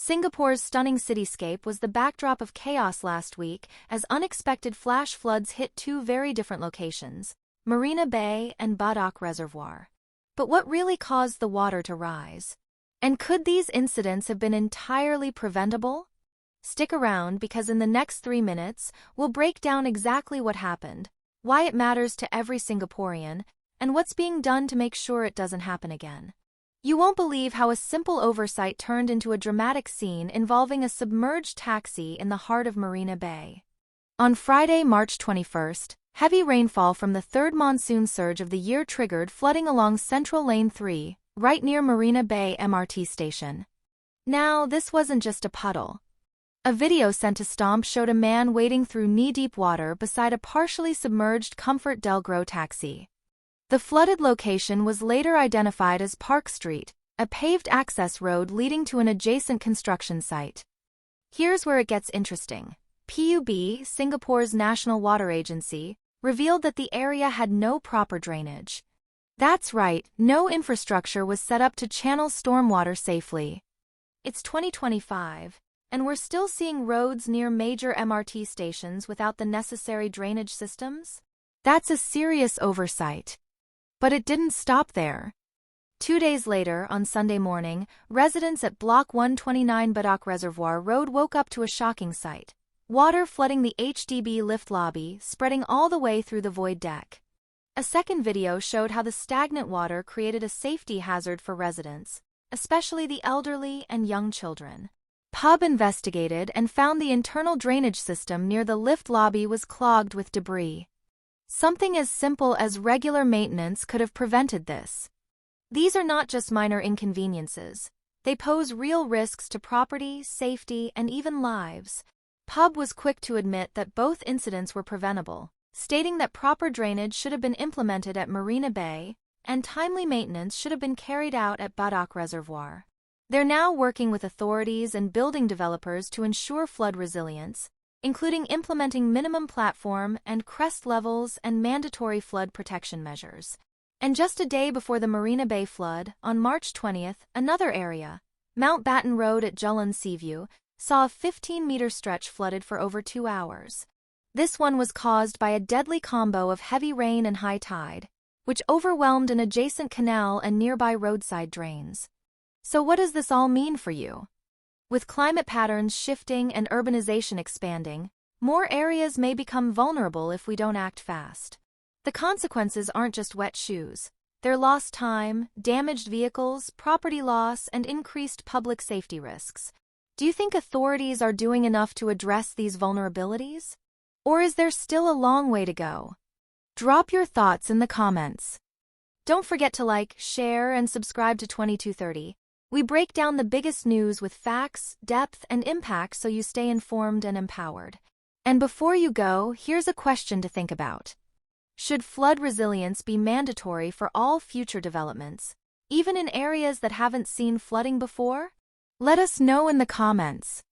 Singapore's stunning cityscape was the backdrop of chaos last week as unexpected flash floods hit two very different locations, Marina Bay and Badak Reservoir. But what really caused the water to rise? And could these incidents have been entirely preventable? Stick around because in the next 3 minutes, we'll break down exactly what happened, why it matters to every Singaporean, and what's being done to make sure it doesn't happen again. You won't believe how a simple oversight turned into a dramatic scene involving a submerged taxi in the heart of Marina Bay. On Friday, March 21st, heavy rainfall from the third monsoon surge of the year triggered flooding along Central Lane 3, right near Marina Bay MRT station. Now, this wasn't just a puddle. A video sent to Stomp showed a man wading through knee-deep water beside a partially submerged Comfort Delgro taxi. The flooded location was later identified as Park Street, a paved access road leading to an adjacent construction site. Here's where it gets interesting. PUB, Singapore's national water agency, revealed that the area had no proper drainage. That's right, no infrastructure was set up to channel stormwater safely. It's 2025, and we're still seeing roads near major MRT stations without the necessary drainage systems? That's a serious oversight. But it didn't stop there. 2 days later, on Sunday morning, residents at Block 129 Badak Reservoir Road woke up to a shocking sight. Water flooding the HDB lift lobby, spreading all the way through the void deck. A second video showed how the stagnant water created a safety hazard for residents, especially the elderly and young children. PUB investigated and found the internal drainage system near the lift lobby was clogged with debris. Something as simple as regular maintenance could have prevented this. These are not just minor inconveniences. They pose real risks to property, safety, and even lives. PUB was quick to admit that both incidents were preventable, stating that proper drainage should have been implemented at Marina Bay, and timely maintenance should have been carried out at Badak Reservoir. They're now working with authorities and building developers to ensure flood resilience, including implementing minimum platform and crest levels and mandatory flood protection measures. And just a day before the Marina Bay flood, on March 20th, another area, Mountbatten Road at Jalan Seaview, saw a 15-meter stretch flooded for over 2 hours. This one was caused by a deadly combo of heavy rain and high tide, which overwhelmed an adjacent canal and nearby roadside drains. So what does this all mean for you? With climate patterns shifting and urbanization expanding, more areas may become vulnerable if we don't act fast. The consequences aren't just wet shoes. They're lost time, damaged vehicles, property loss, and increased public safety risks. Do you think authorities are doing enough to address these vulnerabilities? Or is there still a long way to go? Drop your thoughts in the comments. Don't forget to like, share, and subscribe to 2230. We break down the biggest news with facts, depth, and impact so you stay informed and empowered. And before you go, here's a question to think about. Should flood resilience be mandatory for all future developments, even in areas that haven't seen flooding before? Let us know in the comments.